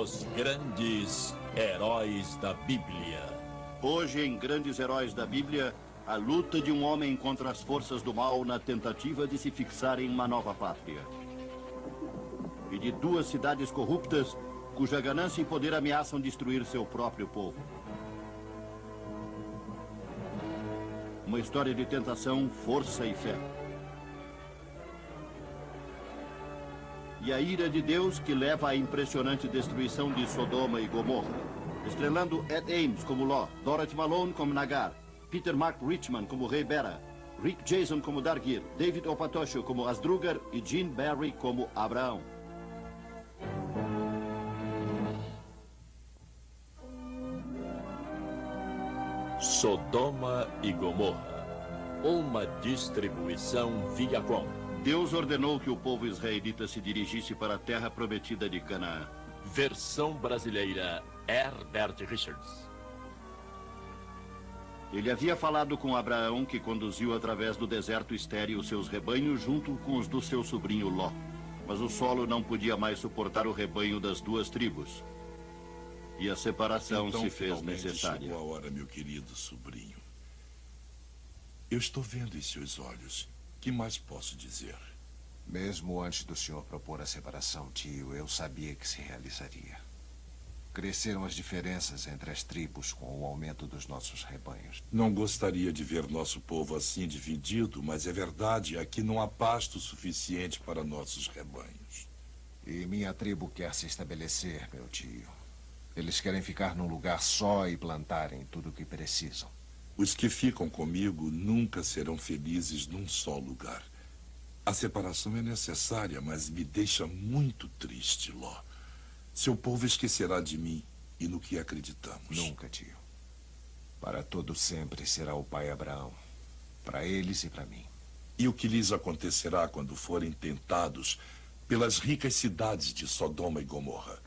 Os grandes heróis da Bíblia. Hoje, em Grandes Heróis da Bíblia, a luta de um homem contra as forças do mal na tentativa de se fixar em uma nova pátria. E de duas cidades corruptas, cuja ganância e poder ameaçam destruir seu próprio povo. Uma história de tentação, força e fé. E a ira de Deus que leva à impressionante destruição de Sodoma e Gomorra. Estrelando Ed Ames como Ló, Dorothy Malone como Nagar, Peter Mark Richman como Rei Bera, Rick Jason como Dargir, David Opatosho como Asdrúgar e Gene Barry como Abraão. Sodoma e Gomorra. Uma distribuição Viacom. Deus ordenou que o povo israelita se dirigisse para a terra prometida de Canaã. Versão brasileira, Herbert Richards. Ele havia falado com Abraão, que conduziu através do deserto estéril seus rebanhos junto com os do seu sobrinho Ló. Mas o solo não podia mais suportar o rebanho das duas tribos. E a separação então, se fez necessária. Chegou a hora, meu querido sobrinho. Eu estou vendo em seus olhos. Que mais posso dizer? Mesmo antes do senhor propor a separação, tio, eu sabia que se realizaria. Cresceram as diferenças entre as tribos com o aumento dos nossos rebanhos. Não gostaria de ver nosso povo assim dividido, mas é verdade, aqui não há pasto suficiente para nossos rebanhos. E minha tribo quer se estabelecer, meu tio. Eles querem ficar num lugar só e plantarem tudo o que precisam. Os que ficam comigo nunca serão felizes num só lugar. A separação é necessária, mas me deixa muito triste, Ló. Seu povo esquecerá de mim e no que acreditamos. Nunca, tio. Para todo sempre será o pai Abraão. Para eles e para mim. E o que lhes acontecerá quando forem tentados pelas ricas cidades de Sodoma e Gomorra?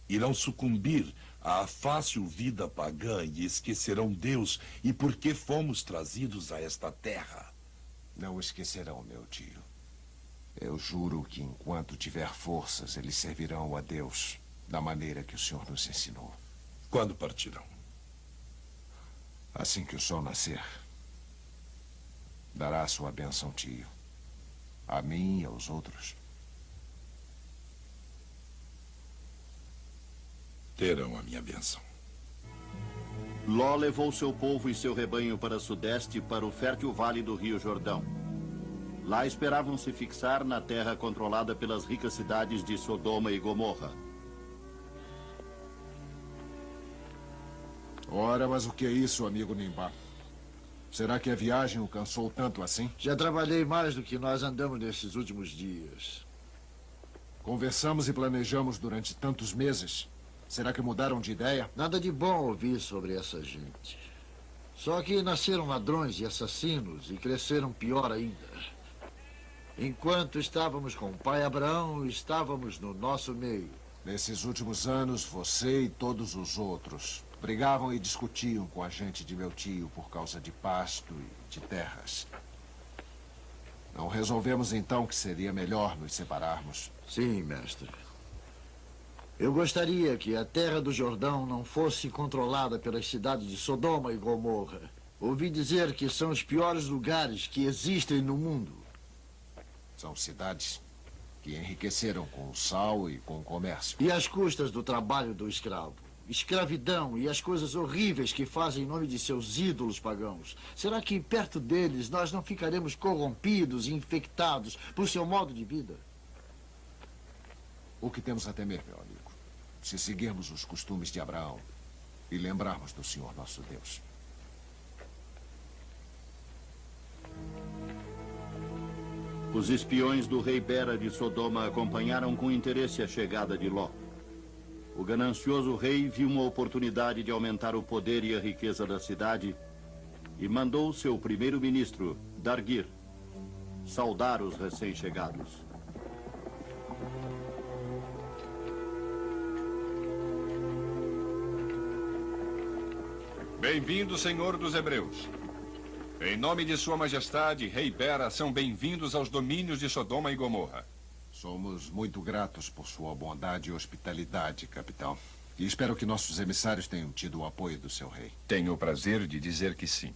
Irão sucumbir à fácil vida pagã e esquecerão Deus e por que fomos trazidos a esta terra. Não esquecerão, meu tio. Eu juro que enquanto tiver forças, eles servirão a Deus da maneira que o senhor nos ensinou. Quando partirão? Assim que o sol nascer. Dará a sua bênção, tio. A mim e aos outros. Terão a minha bênção. Ló levou seu povo e seu rebanho para sudeste, para o fértil vale do Rio Jordão. Lá esperavam se fixar na terra controlada pelas ricas cidades de Sodoma e Gomorra. Ora, mas o que é isso, amigo Nimbá? Será que a viagem o cansou tanto assim? Já trabalhei mais do que nós andamos nesses últimos dias. Conversamos e planejamos durante tantos meses. Será que mudaram de ideia? Nada de bom ouvir sobre essa gente. Só que nasceram ladrões e assassinos e cresceram pior ainda. Enquanto estávamos com o pai Abraão, estávamos no nosso meio. Nesses últimos anos, você e todos os outros brigavam e discutiam com a gente de meu tio por causa de pasto e de terras. Não resolvemos então que seria melhor nos separarmos? Sim, mestre. Eu gostaria que a terra do Jordão não fosse controlada pelas cidades de Sodoma e Gomorra. Ouvi dizer que são os piores lugares que existem no mundo. São cidades que enriqueceram com o sal e com o comércio. E às custas do trabalho do escravo. Escravidão e as coisas horríveis que fazem em nome de seus ídolos pagãos. Será que perto deles nós não ficaremos corrompidos e infectados por seu modo de vida? O que temos a temer, meu amigo? Se seguirmos os costumes de Abraão e lembrarmos do Senhor nosso Deus. Os espiões do rei Bera de Sodoma acompanharam com interesse a chegada de Ló. O ganancioso rei viu uma oportunidade de aumentar o poder e a riqueza da cidade e mandou seu primeiro-ministro, Dargir, saudar os recém-chegados. Bem-vindo, Senhor dos Hebreus. Em nome de Sua Majestade, Rei Bera, são bem-vindos aos domínios de Sodoma e Gomorra. Somos muito gratos por sua bondade e hospitalidade, capitão. E espero que nossos emissários tenham tido o apoio do seu rei. Tenho o prazer de dizer que sim.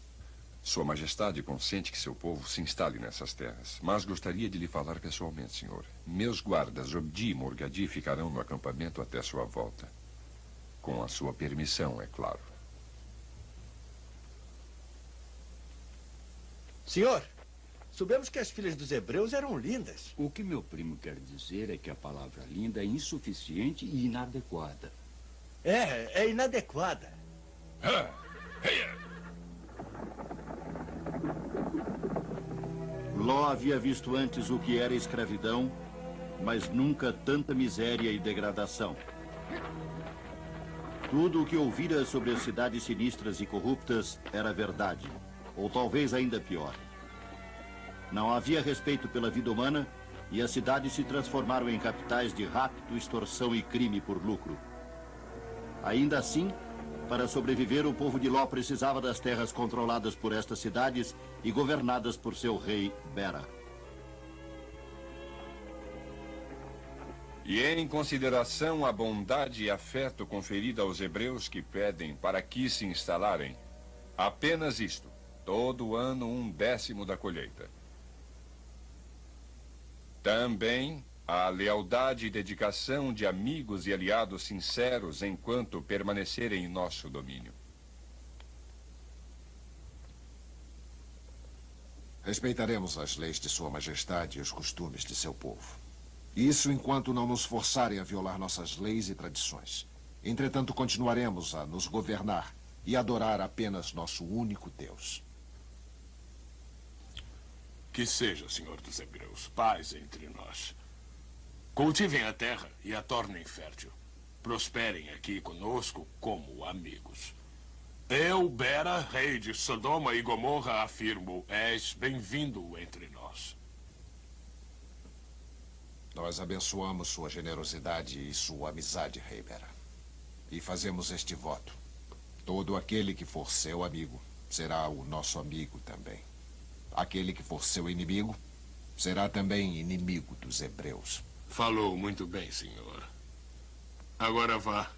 Sua Majestade consente que seu povo se instale nessas terras. Mas gostaria de lhe falar pessoalmente, senhor. Meus guardas, Obdi e Morgadi, ficarão no acampamento até sua volta. Com a sua permissão, é claro. Senhor, soubemos que as filhas dos hebreus eram lindas. O que meu primo quer dizer é que a palavra linda é insuficiente e inadequada. É inadequada. Ló havia visto antes o que era escravidão, mas nunca tanta miséria e degradação. Tudo o que ouvira sobre as cidades sinistras e corruptas era verdade, ou talvez ainda pior. Não havia respeito pela vida humana e as cidades se transformaram em capitais de rapto, extorsão e crime por lucro. Ainda assim, para sobreviver, o povo de Ló precisava das terras controladas por estas cidades e governadas por seu rei, Bera. E em consideração à bondade e afeto conferida aos hebreus que pedem para aqui se instalarem, apenas isto, todo ano 1/10 da colheita. Também a lealdade e dedicação de amigos e aliados sinceros enquanto permanecerem em nosso domínio. Respeitaremos as leis de Sua Majestade e os costumes de seu povo. Isso enquanto não nos forçarem a violar nossas leis e tradições. Entretanto, continuaremos a nos governar e adorar apenas nosso único Deus. Que seja, Senhor dos Hebreus, paz entre nós. Cultivem a terra e a tornem fértil. Prosperem aqui conosco como amigos. Eu, Bera, rei de Sodoma e Gomorra, afirmo, és bem-vindo entre nós. Nós abençoamos sua generosidade e sua amizade, rei Bera. E fazemos este voto. Todo aquele que for seu amigo será o nosso amigo também. Aquele que for seu inimigo será também inimigo dos hebreus. Falou muito bem, senhor. Agora vá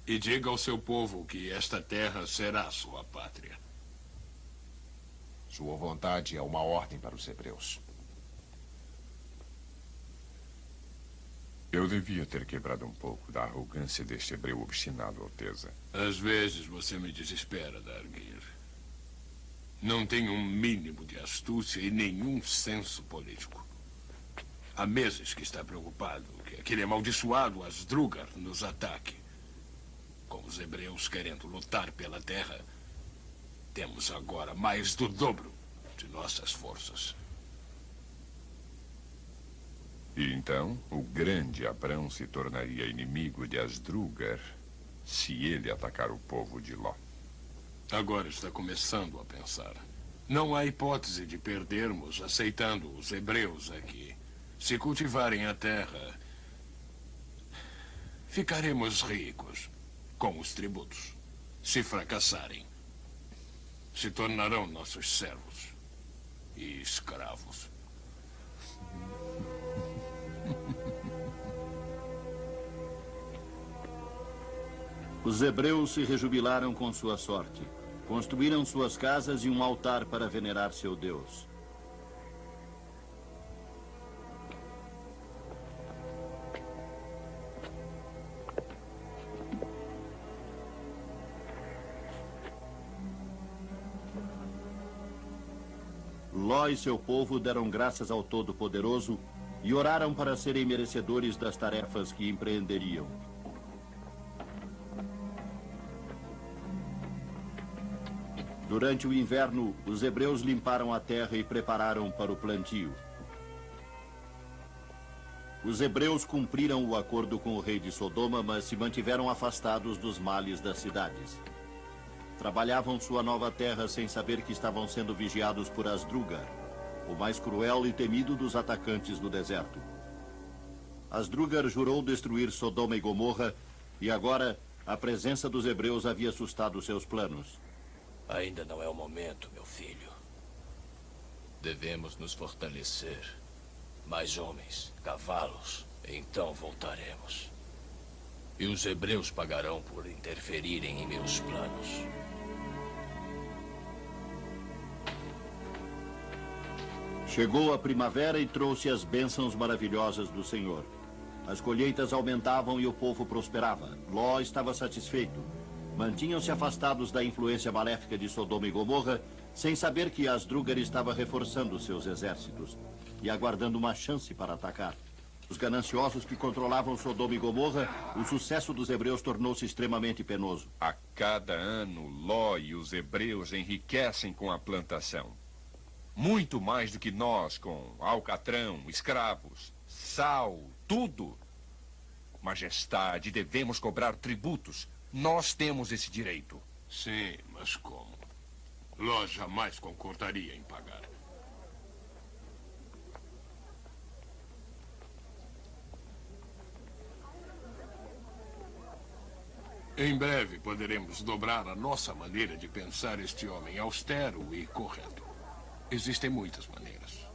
e diga ao seu povo que esta terra será sua pátria. Sua vontade é uma ordem para os hebreus. Eu devia ter quebrado um pouco da arrogância deste hebreu obstinado, Alteza. Às vezes você me desespera, Dargir. Não tem um mínimo de astúcia e nenhum senso político. Há meses que está preocupado que aquele amaldiçoado Asdrúgar nos ataque. Com os hebreus querendo lutar pela terra, temos agora mais do dobro de nossas forças. E então, o grande Abrão se tornaria inimigo de Asdrúgar se ele atacar o povo de Ló. Agora está começando a pensar. Não há hipótese de perdermos aceitando os hebreus aqui. Se cultivarem a terra, ficaremos ricos com os tributos. Se fracassarem, se tornarão nossos servos e escravos. Os hebreus se rejubilaram com sua sorte. Construíram suas casas e um altar para venerar seu Deus. Ló e seu povo deram graças ao Todo-Poderoso e oraram para serem merecedores das tarefas que empreenderiam. Durante o inverno, os hebreus limparam a terra e prepararam para o plantio. Os hebreus cumpriram o acordo com o rei de Sodoma, mas se mantiveram afastados dos males das cidades. Trabalhavam sua nova terra sem saber que estavam sendo vigiados por Asdrúgar, o mais cruel e temido dos atacantes do deserto. Asdrúgar jurou destruir Sodoma e Gomorra, e agora a presença dos hebreus havia assustado seus planos. Ainda não é o momento, meu filho. Devemos nos fortalecer. mais homens, cavalos. Então voltaremos. E os hebreus pagarão por interferirem em meus planos. Chegou a primavera e trouxe as bênçãos maravilhosas do Senhor. As colheitas aumentavam e o povo prosperava. Ló estava satisfeito. Mantinham-se afastados da influência maléfica de Sodoma e Gomorra, sem saber que Asdrúgar estava reforçando seus exércitos e aguardando uma chance para atacar. Os gananciosos que controlavam Sodoma e Gomorra, o sucesso dos hebreus tornou-se extremamente penoso. A cada ano, Ló e os hebreus enriquecem com a plantação. Muito mais do que nós, com alcatrão, escravos, sal, tudo. Majestade, devemos cobrar tributos. Nós temos esse direito. Sim, mas como? Ló jamais concordaria em pagar. Em breve poderemos dobrar a nossa maneira de pensar este homem austero e correto. Existem muitas maneiras.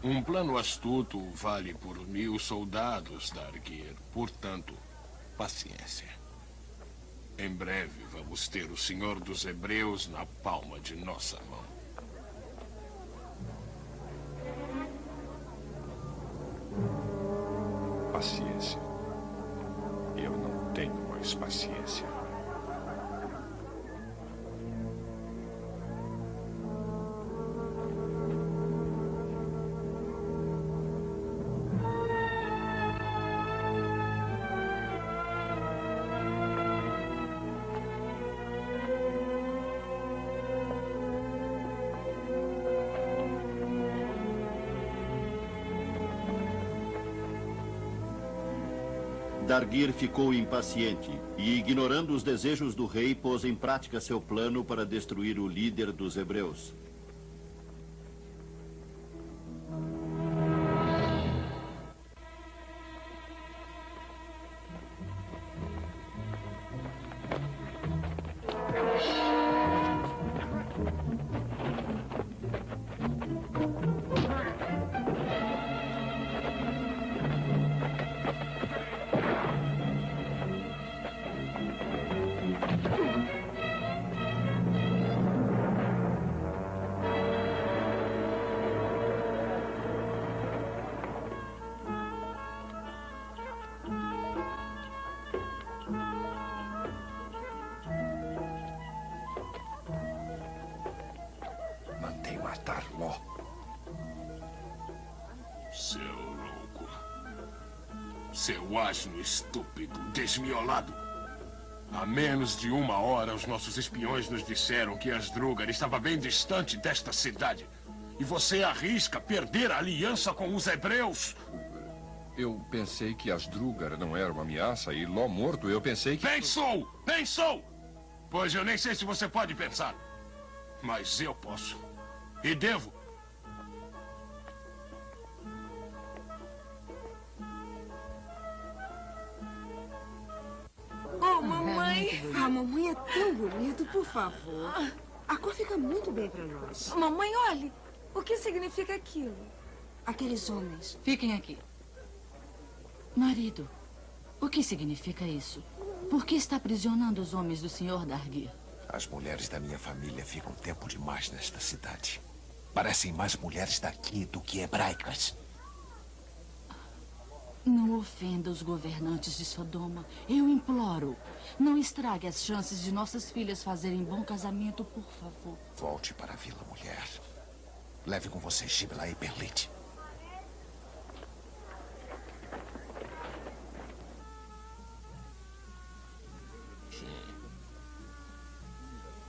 Um plano astuto vale por 1000 soldados, Dargir. Portanto, paciência. Em breve vamos ter o Senhor dos Hebreus na palma de nossa mão. Paciência. Eu não tenho mais paciência. Dargir ficou impaciente e, ignorando os desejos do rei, pôs em prática seu plano para destruir o líder dos hebreus. Mandei matar Ló. Seu louco. Seu asno estúpido, desmiolado. Há menos de 1 hora, os nossos espiões nos disseram que Asdrúgar estava bem distante desta cidade. E você arrisca perder a aliança com os hebreus. Eu pensei que Asdrúgar não era uma ameaça e Ló morto, eu pensei que... Pensou! Pensou! Pois eu nem sei se você pode pensar. Mas eu posso. E devo. Oh, mamãe! Ah, mamãe é tão bonito, por favor. A cor fica muito bem pra nós. Mamãe, olhe. O que significa aquilo? Aqueles homens. Fiquem aqui. Marido, o que significa isso? Por que está aprisionando os homens do Sr. Dargir? As mulheres da minha família ficam tempo demais nesta cidade. Parecem mais mulheres daqui do que hebraicas. Não ofenda os governantes de Sodoma. Eu imploro. Não estrague as chances de nossas filhas fazerem bom casamento, por favor. Volte para a vila, mulher. Leve com você Shibla e Perlit.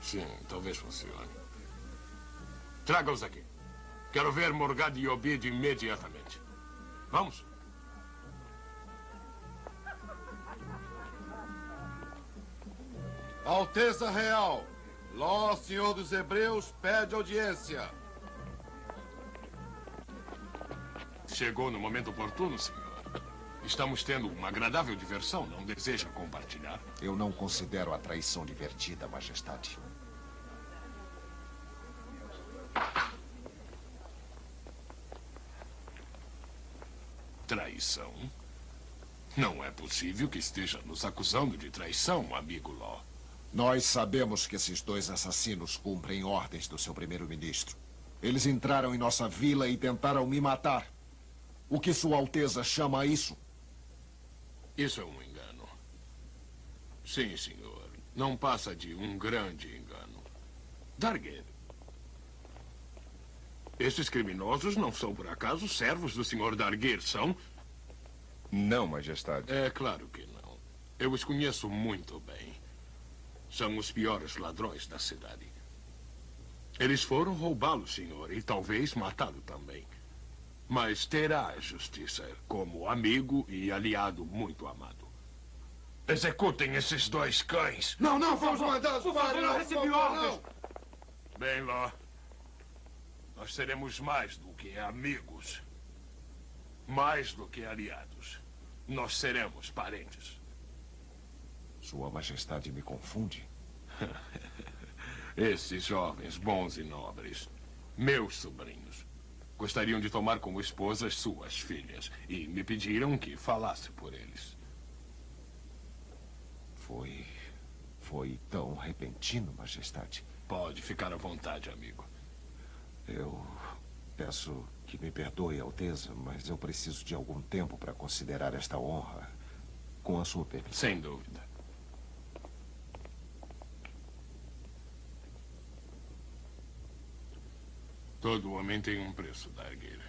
Sim, talvez funcione. Traga-os aqui. Quero ver Morgad e Obid imediatamente. Vamos. Alteza Real, Ló, senhor dos Hebreus, pede audiência. Chegou no momento oportuno, senhor. Estamos tendo uma agradável diversão. Não deseja compartilhar? Eu não considero a traição divertida, majestade. traição? Não é possível que esteja nos acusando de traição, amigo Law. Nós sabemos que esses dois assassinos cumprem ordens do seu primeiro-ministro. Eles entraram em nossa vila e tentaram me matar. O que Sua Alteza chama isso? Isso é um engano. Sim, senhor. Não passa de um grande engano. Darguer, esses criminosos não são, por acaso, servos do senhor Darguer, são? Não, majestade. É claro que não. Eu os conheço muito bem. São os piores ladrões da cidade. Eles foram roubá-lo, senhor, e talvez matá-lo também. Mas terá a justiça como amigo e aliado muito amado. Executem esses dois cães. Não, não, fomos mandados. Por favor, não recebi ordens. Bem, Law. Nós seremos mais do que amigos. Mais do que aliados. Nós seremos parentes. Sua Majestade me confunde. Esses jovens bons e nobres, meus sobrinhos, gostariam de tomar como esposas suas filhas e me pediram que falasse por eles. Foi tão repentino, Majestade. Pode ficar à vontade, amigo. Eu peço que me perdoe, Alteza, mas eu preciso de algum tempo para considerar esta honra, com a sua permissão. Sem dúvida. Todo homem tem um preço, Darguer.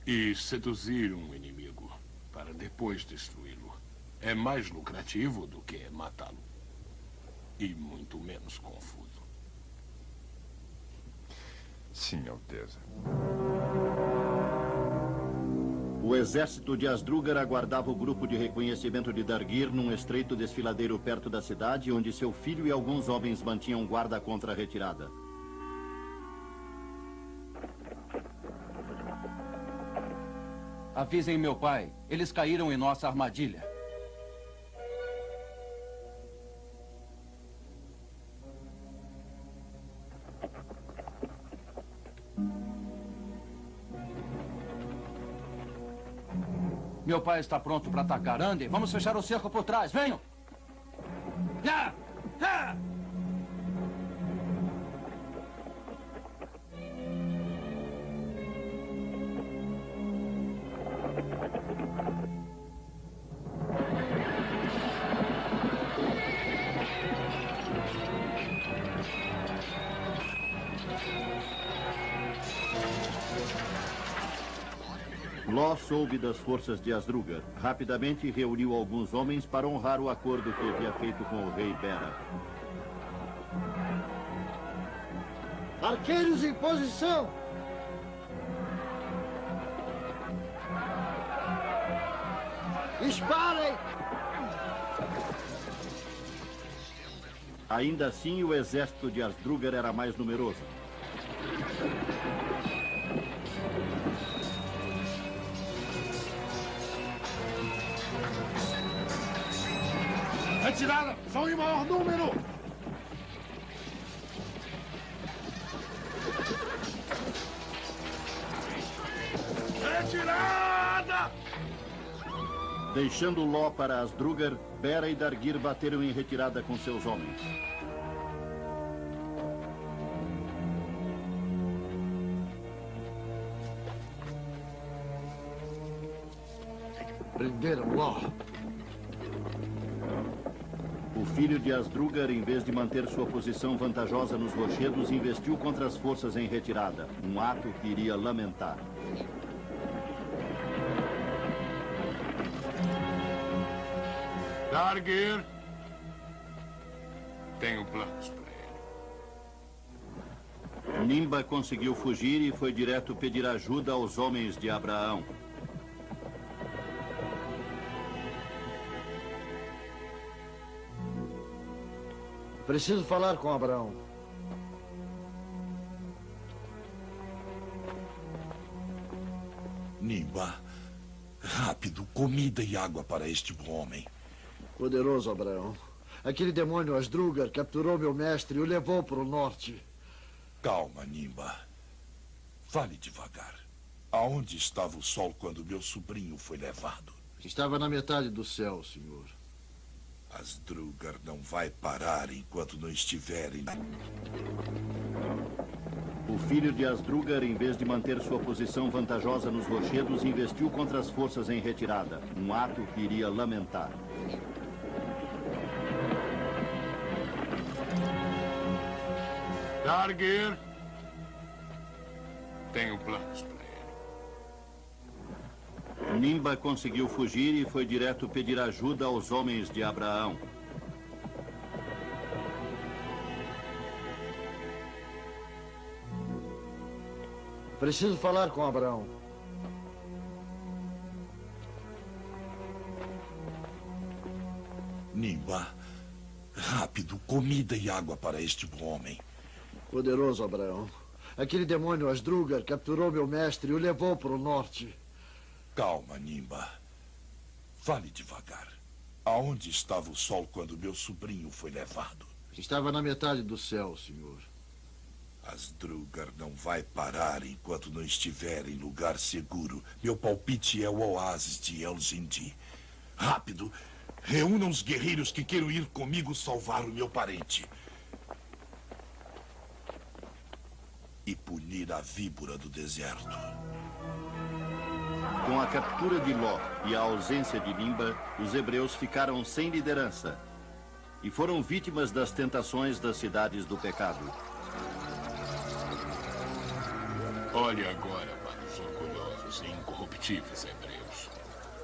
E seduzir um inimigo para depois destruí-lo é mais lucrativo do que matá-lo. E muito menos confuso. Sim, Alteza. O exército de Asdrúgar aguardava o grupo de reconhecimento de Darguir num estreito desfiladeiro perto da cidade, onde seu filho e alguns homens mantinham guarda contra a retirada. Avisem meu pai. Eles caíram em nossa armadilha. Meu pai está pronto para atacar. Andem, vamos fechar o cerco por trás. Venham! Ah! Ah! Law soube das forças de Asdrúgar. Rapidamente reuniu alguns homens para honrar o acordo que havia feito com o rei Bera. Arqueiros em posição! Disparem! Ainda assim, o exército de Asdrúgar era mais numeroso. Retirada! São em maior número! Retirada! Deixando Law para Asdrúgar, Bera e Darguir bateram em retirada com seus homens. Prenderam Law. O filho de Asdrúgar, em vez de manter sua posição vantajosa nos rochedos, investiu contra as forças em retirada, um ato que iria lamentar. Darguir, tenho planos para ele. Nimba conseguiu fugir e foi direto pedir ajuda aos homens de Abraão. Preciso falar com Abraão. Nimba, rápido, comida e água para este homem. Poderoso Abraão. Aquele demônio Asdrúgar capturou meu mestre e o levou para o norte. Calma, Nimba. Fale devagar. Aonde estava o sol quando meu sobrinho foi levado? Estava na metade do céu, senhor. Asdrúgar não vai parar enquanto não estiverem... O filho de Asdrúgar, em vez de manter sua posição vantajosa nos rochedos, investiu contra as forças em retirada. Um ato que iria lamentar. Dargir! Tenho planos para ele. Nimba conseguiu fugir e foi direto pedir ajuda aos homens de Abraão. Preciso falar com Abraão. Nimba, rápido, comida e água para este homem. Poderoso Abraão. Aquele demônio Asdrúgar capturou meu mestre e o levou para o norte. Calma, Nimba. Fale devagar. Aonde estava o sol quando meu sobrinho foi levado? Estava na metade do céu, senhor. Asdrúgar não vai parar enquanto não estiver em lugar seguro. Meu palpite é o oásis de Elzindi. Rápido, reúnam os guerreiros que queiram ir comigo salvar o meu parente. E punir a víbora do deserto. Com a captura de Ló e a ausência de Nimba, os hebreus ficaram sem liderança e foram vítimas das tentações das cidades do pecado. Olhe agora para os orgulhosos e incorruptíveis hebreus.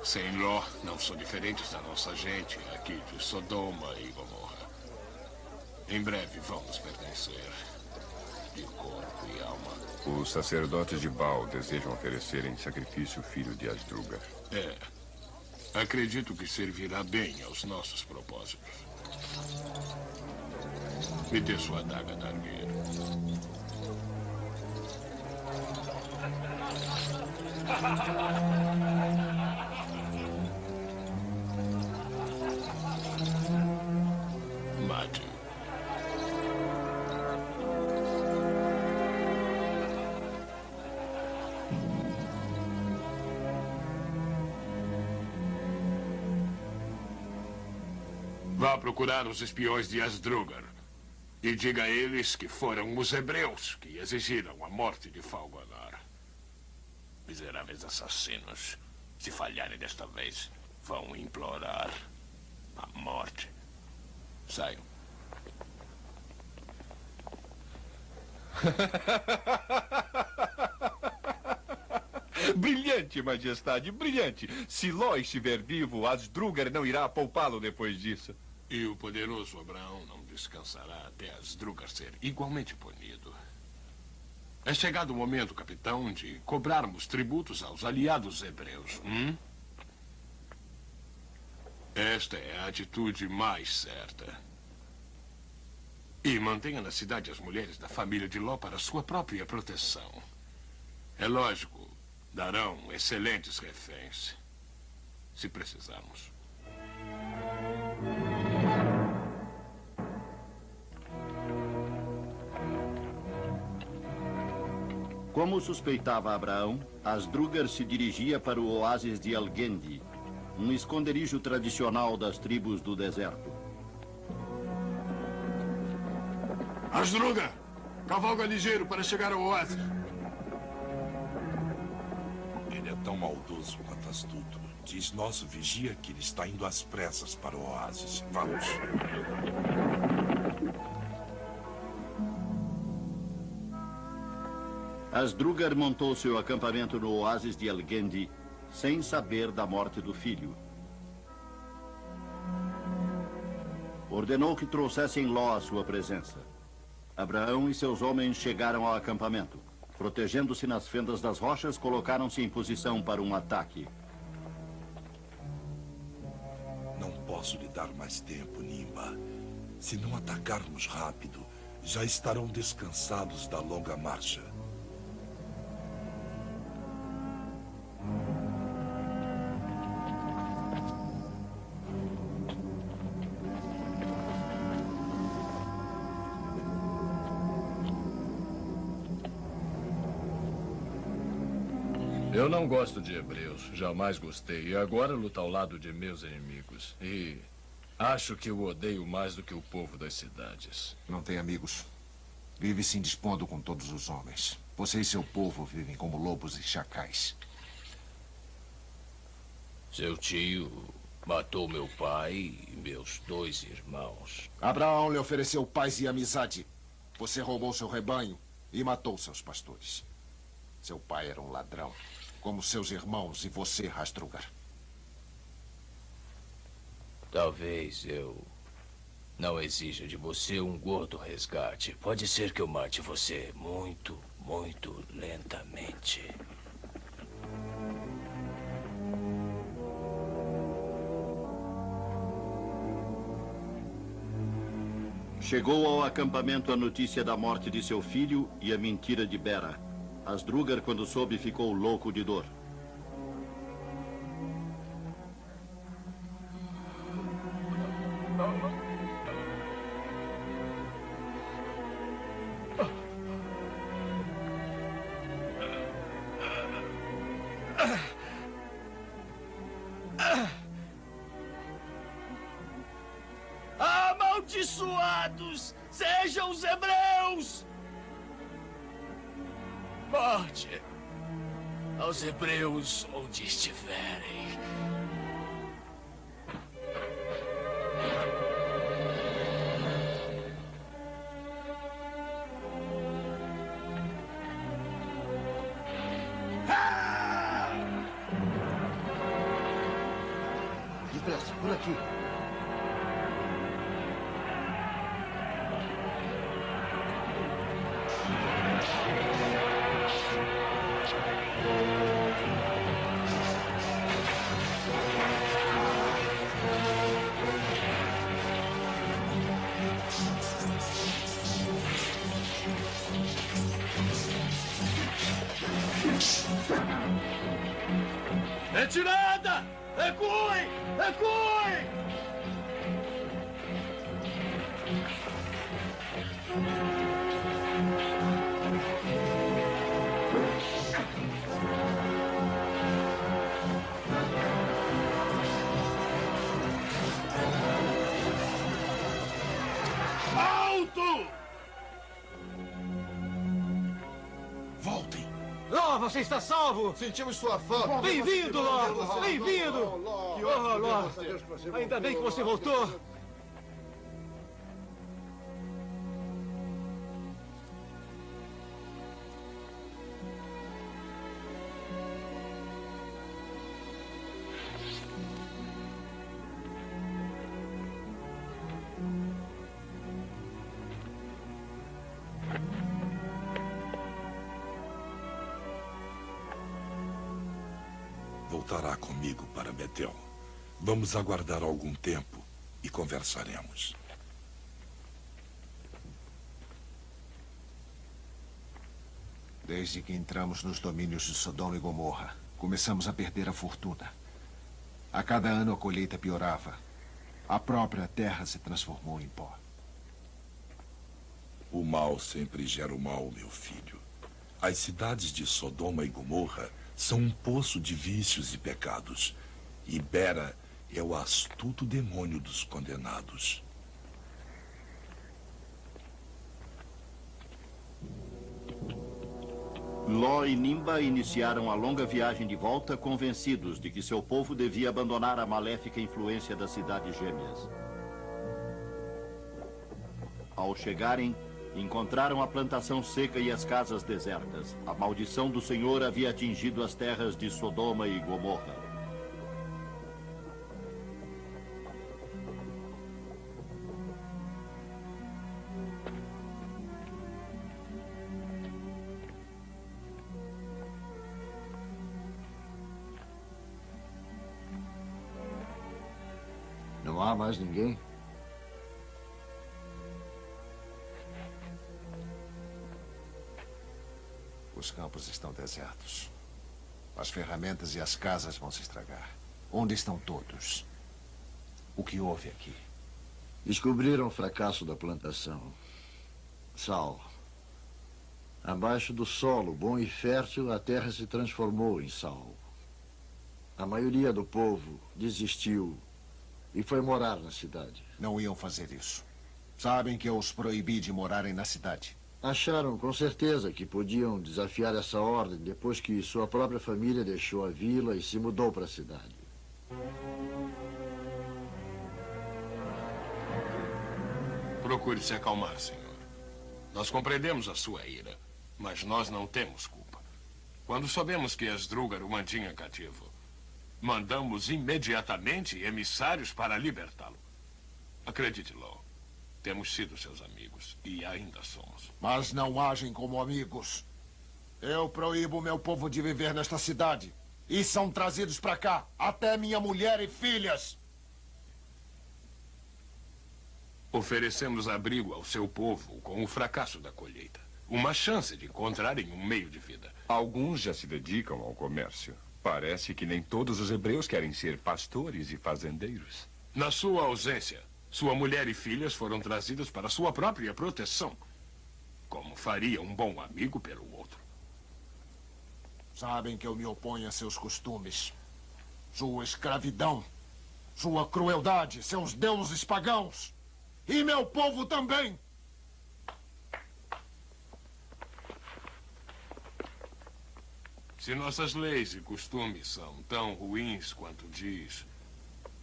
Sem Ló, não são diferentes da nossa gente aqui de Sodoma e Gomorra. Em breve vão nos pertencer, de corpo e alma. Os sacerdotes de Baal desejam oferecer em sacrifício o filho de Asdrúgar. É. Acredito que servirá bem aos nossos propósitos. Me dê sua adaga, Dargir. Mate. Vá procurar os espiões de Asdrúgar e diga a eles que foram os hebreus que exigiram a morte de Falgonar. Miseráveis assassinos, se falharem desta vez, vão implorar a morte. Saiam. Brilhante, majestade, brilhante. Se Ló estiver vivo, Asdrúgar não irá poupá-lo depois disso. E o poderoso Abraão não descansará até Asdrúgar ser igualmente punido. É chegado o momento, capitão, de cobrarmos tributos aos aliados hebreus. Esta é a atitude mais certa. E mantenha na cidade as mulheres da família de Ló para sua própria proteção. É lógico, darão excelentes reféns, se precisarmos. Como suspeitava Abraão, Asdrúgar se dirigia para o oásis de Elgendi, um esconderijo tradicional das tribos do deserto. Asdrúgar, cavalga ligeiro para chegar ao oásis. Ele é tão maldoso quanto astuto. Diz nosso vigia que ele está indo às pressas para o oásis. Vamos. Asdrúgar montou seu acampamento no oásis de Elgendi, sem saber da morte do filho. Ordenou que trouxessem Ló à sua presença. Abraão e seus homens chegaram ao acampamento. Protegendo-se nas fendas das rochas, colocaram-se em posição para um ataque. Não posso lhe dar mais tempo, Nimba. Se não atacarmos rápido, já estarão descansados da longa marcha. Eu não gosto de hebreus, jamais gostei. E agora luto ao lado de meus inimigos. E acho que o odeio mais do que o povo das cidades. Não tem amigos. Vive se indispondo com todos os homens. Você e seu povo vivem como lobos e chacais. Seu tio matou meu pai e meus 2 irmãos. Abraão lhe ofereceu paz e amizade. Você roubou seu rebanho e matou seus pastores. Seu pai era um ladrão, como seus irmãos e você, Hasdrúgar. Talvez eu não exija de você um gordo resgate. Pode ser que eu mate você muito, muito lentamente. Chegou ao acampamento a notícia da morte de seu filho e a mentira de Bera. Hasdrúgar, quando soube, ficou louco de dor. Amaldiçoados sejam os hebreus! Morte aos hebreus onde estiverem. Depressa, por aqui. Retirada! Recuem! Recuem! Alto! Voltem! Ló, você está salvo! Sentimos sua falta. Bem-vindo, Ló! Bem-vindo! Oh, Ló! Ainda bem que você voltou! Voltará comigo para Betel. Vamos aguardar algum tempo e conversaremos. Desde que entramos nos domínios de Sodoma e Gomorra, começamos a perder a fortuna. A cada ano a colheita piorava. A própria terra se transformou em pó. O mal sempre gera o mal, meu filho. As cidades de Sodoma e Gomorra são um poço de vícios e pecados. E Bera é o astuto demônio dos condenados. Ló e Nimba iniciaram a longa viagem de volta, convencidos de que seu povo devia abandonar a maléfica influência das cidades gêmeas. Ao chegarem, encontraram a plantação seca e as casas desertas. A maldição do Senhor havia atingido as terras de Sodoma e Gomorra. Não há mais ninguém? Os campos estão desertos. As ferramentas e as casas vão se estragar. Onde estão todos? O que houve aqui? Descobriram o fracasso da plantação. Sal. Abaixo do solo, bom e fértil, a terra se transformou em sal. A maioria do povo desistiu e foi morar na cidade. Não iam fazer isso. Sabem que eu os proibi de morarem na cidade. Acharam com certeza que podiam desafiar essa ordem depois que sua própria família deixou a vila e se mudou para a cidade. Procure se acalmar, senhor. Nós compreendemos a sua ira, mas nós não temos culpa. Quando soubemos que Asdrúgar o mantinha cativo, mandamos imediatamente emissários para libertá-lo. Acredite, Law. Temos sido seus amigos e ainda somos. Mas não agem como amigos. Eu proíbo meu povo de viver nesta cidade. E são trazidos para cá, até minha mulher e filhas. Oferecemos abrigo ao seu povo com o fracasso da colheita. Uma chance de encontrarem um meio de vida. Alguns já se dedicam ao comércio. Parece que nem todos os hebreus querem ser pastores e fazendeiros. Na sua ausência, sua mulher e filhas foram trazidas para sua própria proteção. Como faria um bom amigo pelo outro. Sabem que eu me oponho a seus costumes. Sua escravidão. Sua crueldade. Seus deuses pagãos. E meu povo também. Se nossas leis e costumes são tão ruins quanto diz,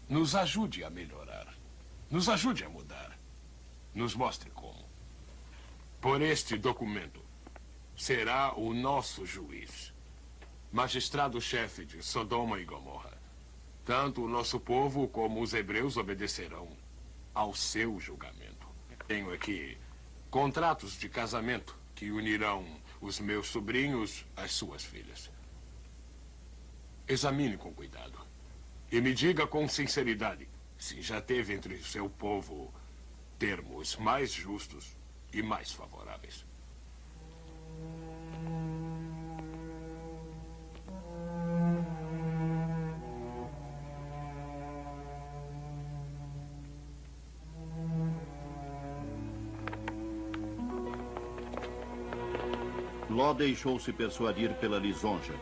nos ajude a melhorar. Nos ajude a mudar. Nos mostre como. Por este documento, será o nosso juiz, magistrado-chefe de Sodoma e Gomorra. Tanto o nosso povo como os hebreus obedecerão ao seu julgamento. Tenho aqui contratos de casamento que unirão os meus sobrinhos às suas filhas. Examine com cuidado e me diga com sinceridade se já teve entre seu povo termos mais justos e mais favoráveis. Ló deixou-se persuadir pela lisonja.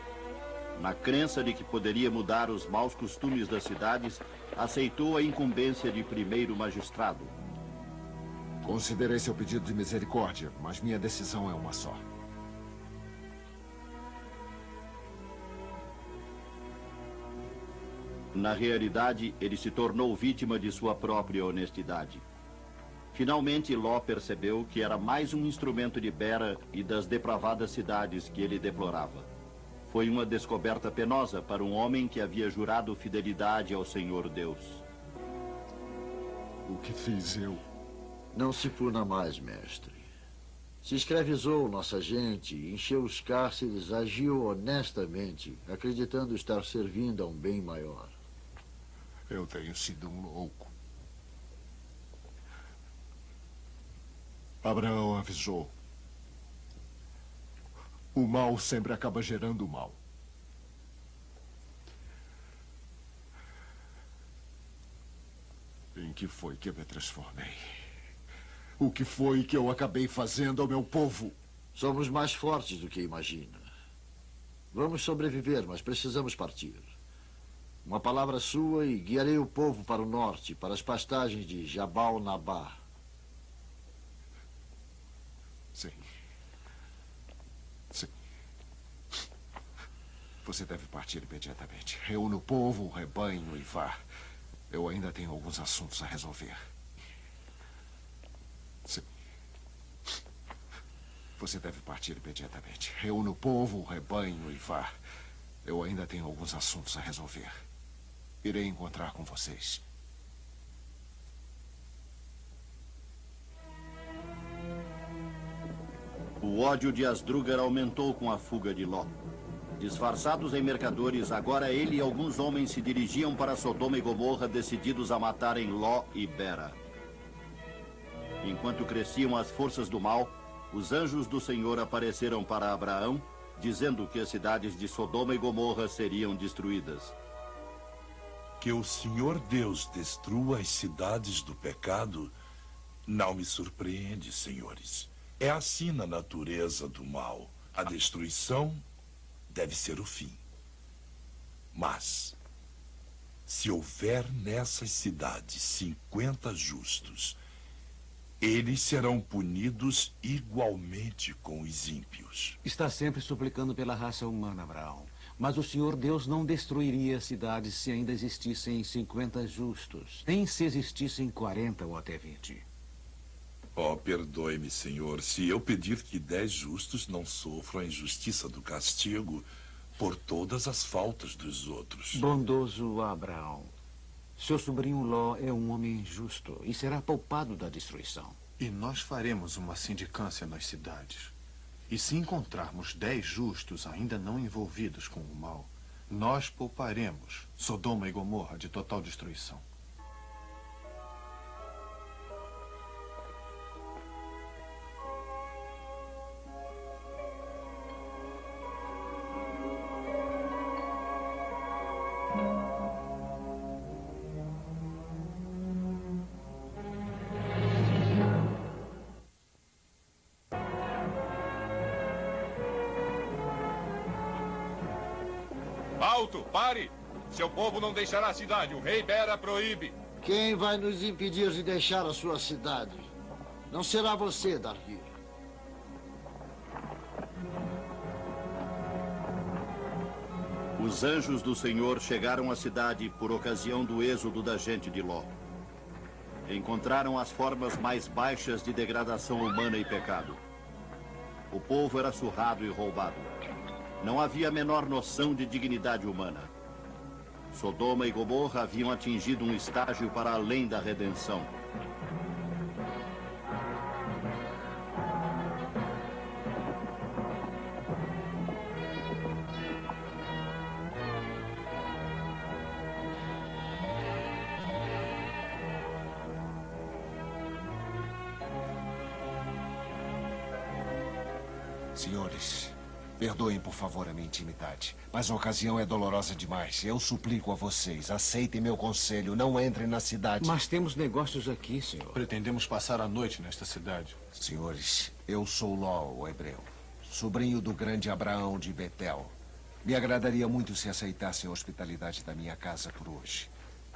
Na crença de que poderia mudar os maus costumes das cidades, aceitou a incumbência de primeiro magistrado. Considerei seu pedido de misericórdia, mas minha decisão é uma só. Na realidade, ele se tornou vítima de sua própria honestidade. Finalmente, Ló percebeu que era mais um instrumento de Bera e das depravadas cidades que ele deplorava. Foi uma descoberta penosa para um homem que havia jurado fidelidade ao Senhor Deus. O que fiz eu? Não se puna mais, mestre. Se escravizou nossa gente, encheu os cárceres, agiu honestamente, acreditando estar servindo a um bem maior. Eu tenho sido um louco. Abraão avisou. O mal sempre acaba gerando o mal. Em que foi que eu me transformei? O que foi que eu acabei fazendo ao meu povo? Somos mais fortes do que imagina. Vamos sobreviver, mas precisamos partir. Uma palavra sua e guiarei o povo para o norte, para as pastagens de Jabal Nabá. Sim. Sim. Você deve partir imediatamente. Reúna o povo, o rebanho e vá. Eu ainda tenho alguns assuntos a resolver. Sim. Você deve partir imediatamente. Reúna o povo, o rebanho e vá. Eu ainda tenho alguns assuntos a resolver. Irei encontrar com vocês. O ódio de Asdrúgar aumentou com a fuga de Ló. Disfarçados em mercadores, agora ele e alguns homens se dirigiam para Sodoma e Gomorra, decididos a matarem Ló e Bera. Enquanto cresciam as forças do mal, os anjos do Senhor apareceram para Abraão, dizendo que as cidades de Sodoma e Gomorra seriam destruídas. Que o Senhor Deus destrua as cidades do pecado não me surpreende, senhores. É assim na natureza do mal. A destruição deve ser o fim. Mas, se houver nessas cidades 50 justos, eles serão punidos igualmente com os ímpios. Está sempre suplicando pela raça humana, Abraão. Mas o Senhor Deus não destruiria as cidades se ainda existissem 50 justos, nem se existissem 40 ou até 20. Oh, perdoe-me, Senhor, se eu pedir que 10 justos não sofram a injustiça do castigo por todas as faltas dos outros. Bondoso Abraão, seu sobrinho Ló é um homem justo e será poupado da destruição. E nós faremos uma sindicância nas cidades. E se encontrarmos 10 justos ainda não envolvidos com o mal, nós pouparemos Sodoma e Gomorra de total destruição. Alto, pare! Seu povo não deixará a cidade. O rei Bera proíbe. Quem vai nos impedir de deixar a sua cidade? Não será você, Dargir. Os anjos do Senhor chegaram à cidade por ocasião do êxodo da gente de Ló. Encontraram as formas mais baixas de degradação humana e pecado. O povo era surrado e roubado. Não havia a menor noção de dignidade humana. Sodoma e Gomorra haviam atingido um estágio para além da redenção. Senhores, perdoem por favor a minha intimidade, mas a ocasião é dolorosa demais. Eu suplico a vocês, aceitem meu conselho, não entrem na cidade. Mas temos negócios aqui, senhor. Pretendemos passar a noite nesta cidade. Senhores, eu sou Ló, o hebreu, sobrinho do grande Abraão de Betel. Me agradaria muito se aceitassem a hospitalidade da minha casa por hoje.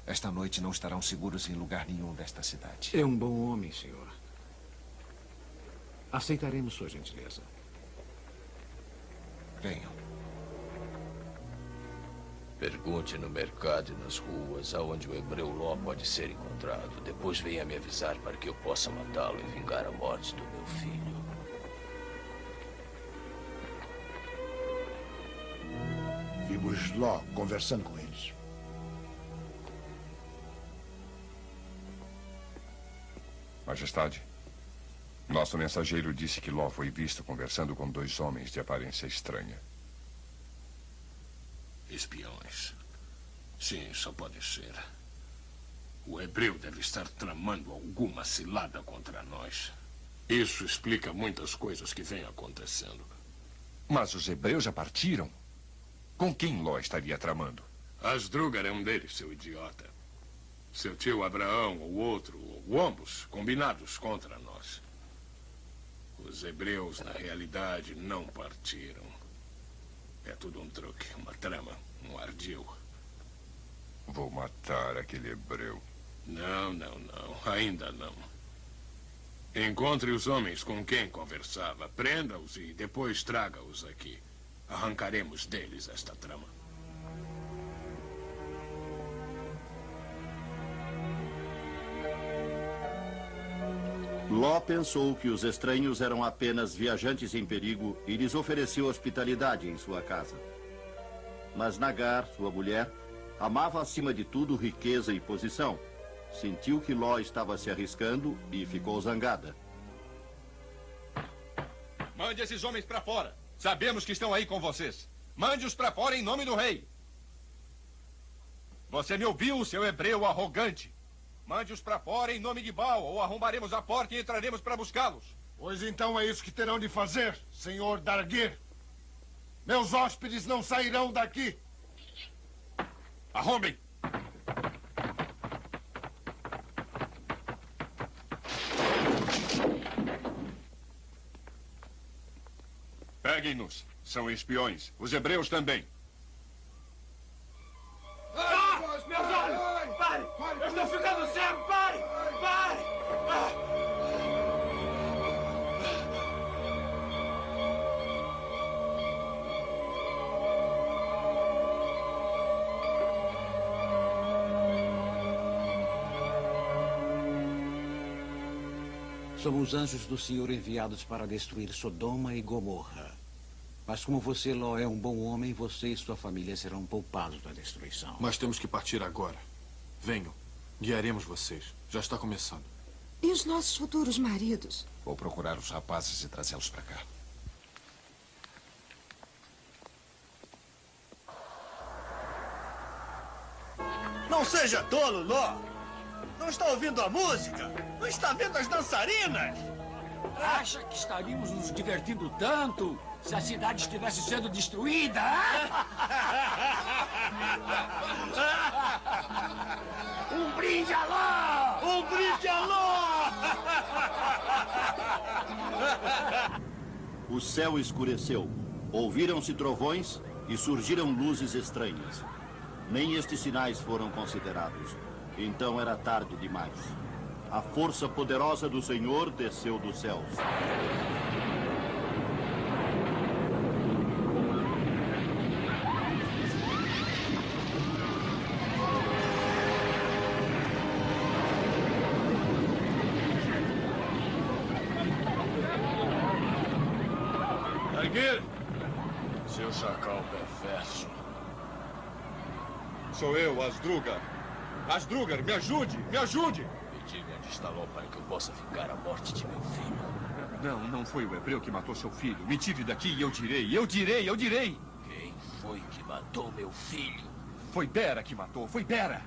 Esta noite não estarão seguros em lugar nenhum desta cidade. É um bom homem, senhor. Aceitaremos sua gentileza. Venham. Pergunte no mercado e nas ruas aonde o hebreu Ló pode ser encontrado. Depois venha me avisar para que eu possa matá-lo e vingar a morte do meu filho. Vimos Ló conversando com eles. Majestade, nosso mensageiro disse que Ló foi visto conversando com 2 homens de aparência estranha. Espiões. Sim, só pode ser. O hebreu deve estar tramando alguma cilada contra nós. Isso explica muitas coisas que vêm acontecendo. Mas os hebreus já partiram? Com quem Ló estaria tramando? Asdrúgar é um deles, seu idiota. Seu tio Abraão, ou outro, ou ambos, combinados contra nós. Os hebreus, na realidade, não partiram. É tudo um truque, uma trama, um ardil. Vou matar aquele hebreu. Não, ainda não. Encontre os homens com quem conversava, prenda-os e depois traga-os aqui. Arrancaremos deles esta trama. Ló pensou que os estranhos eram apenas viajantes em perigo e lhes ofereceu hospitalidade em sua casa. Mas Nagar, sua mulher, amava acima de tudo riqueza e posição. Sentiu que Ló estava se arriscando e ficou zangada. Mande esses homens para fora. Sabemos que estão aí com vocês. Mande-os para fora em nome do rei. Você me ouviu, seu hebreu arrogante? Mande-os para fora em nome de Baal, ou arrombaremos a porta e entraremos para buscá-los. Pois então é isso que terão de fazer, senhor Dargir. Meus hóspedes não sairão daqui. Arrombem! Peguem-nos. São espiões. Os hebreus também. Meus olhos! Pare! Eu estou ficando cego! Pare! Pare! Somos anjos do Senhor enviados para destruir Sodoma e Gomorra. Mas como você, Ló, é um bom homem, você e sua família serão poupados da destruição. Mas temos que partir agora. Venham. Guiaremos vocês. Já está começando. E os nossos futuros maridos? Vou procurar os rapazes e trazê-los para cá. Não seja tolo, Ló. Não está ouvindo a música? Não está vendo as dançarinas? Acha que estaríamos nos divertindo tanto se a cidade estivesse sendo destruída? Um brinde a Ló! Um brinde a Ló! O céu escureceu. Ouviram-se trovões e surgiram luzes estranhas. Nem estes sinais foram considerados. Então era tarde demais. A força poderosa do Senhor desceu dos céus. Darguir! Seu chacal perverso. Sou eu, Asdrúgar. Asdrúgar, me ajude! Me ajude! Me diga onde está Ló para que eu possa vingar a morte de meu filho. Não foi o hebreu que matou seu filho. Me tire daqui e eu direi. Eu direi! Quem foi que matou meu filho? Foi Bera que matou. Foi Bera.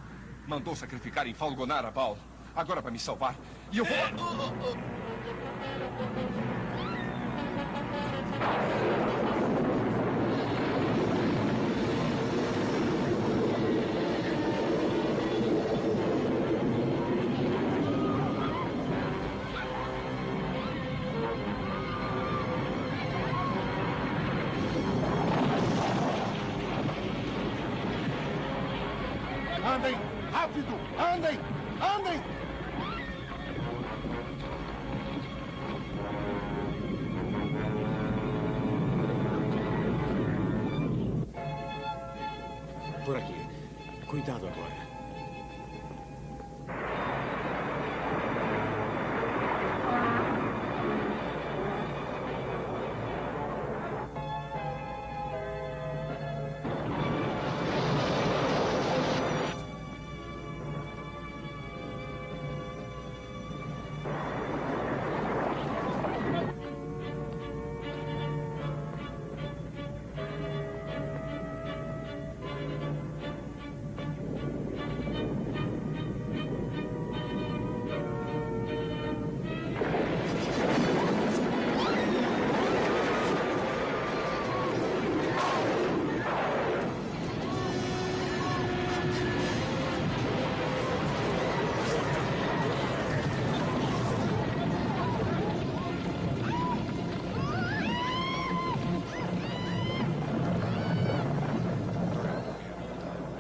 Mandou sacrificar em Falgonar a Baal. Agora para me salvar. E eu vou... Andem! Rápido! Andem! Andem! Por aqui. Cuidado agora.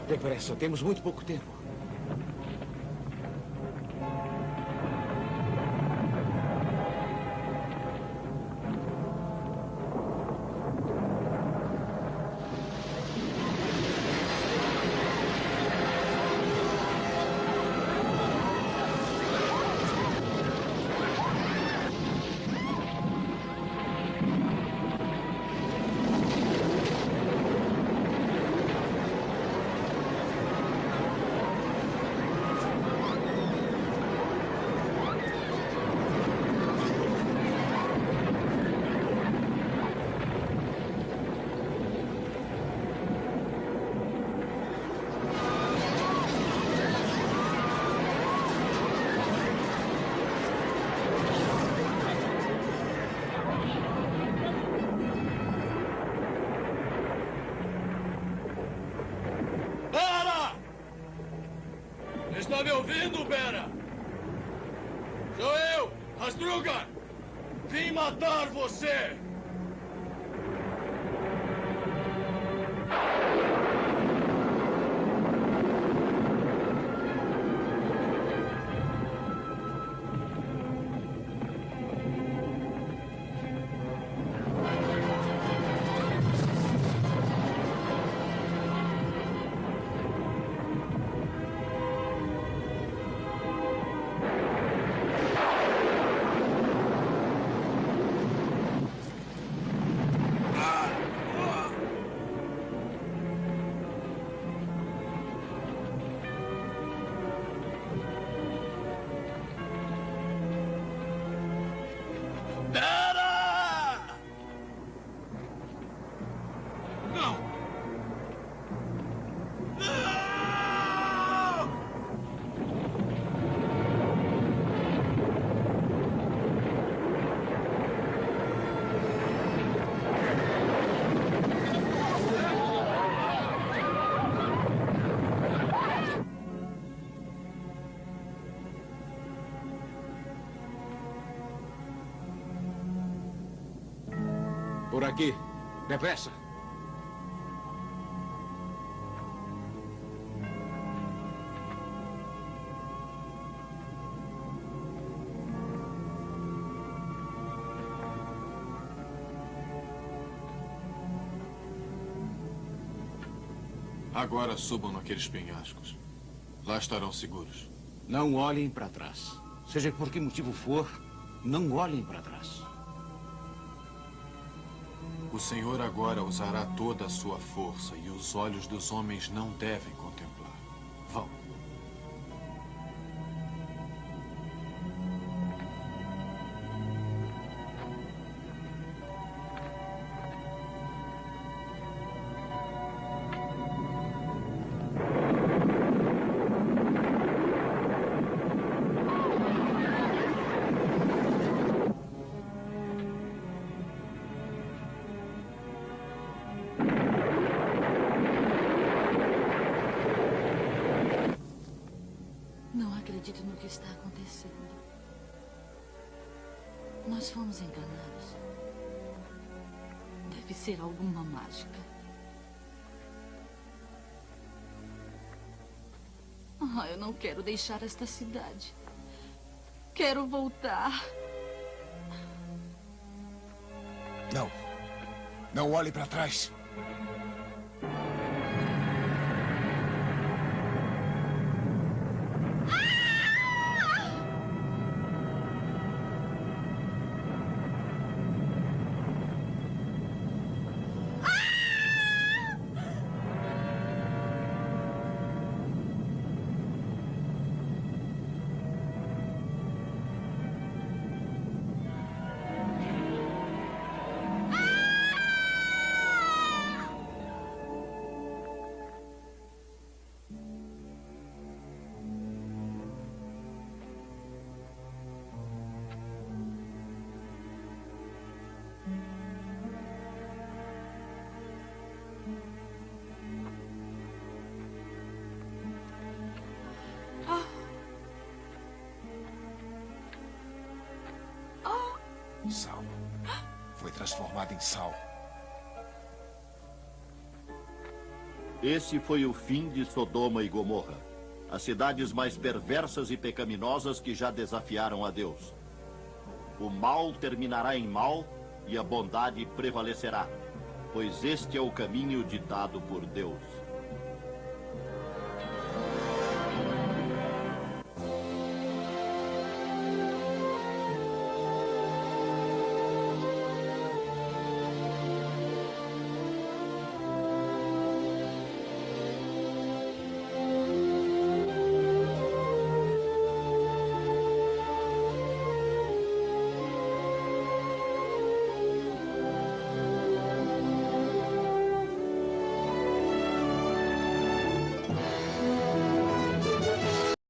Depressa, temos muito pouco tempo. Está me ouvindo, Bera? Sou eu, Asdrúgar! Vim matar você! Por aqui. Depressa. Agora subam naqueles penhascos. Lá estarão seguros. Não olhem para trás. Seja por que motivo for, não olhem para trás. O Senhor agora usará toda a sua força e os olhos dos homens não devem contemplar. Vão. Não acredito no que está acontecendo. Nós fomos enganados. Deve ser alguma mágica. Eu não quero deixar esta cidade. Quero voltar. Não. Não olhe para trás. Sal. Foi transformado em sal. Esse foi o fim de Sodoma e Gomorra, as cidades mais perversas e pecaminosas que já desafiaram a Deus. O mal terminará em mal e a bondade prevalecerá, pois este é o caminho ditado por Deus.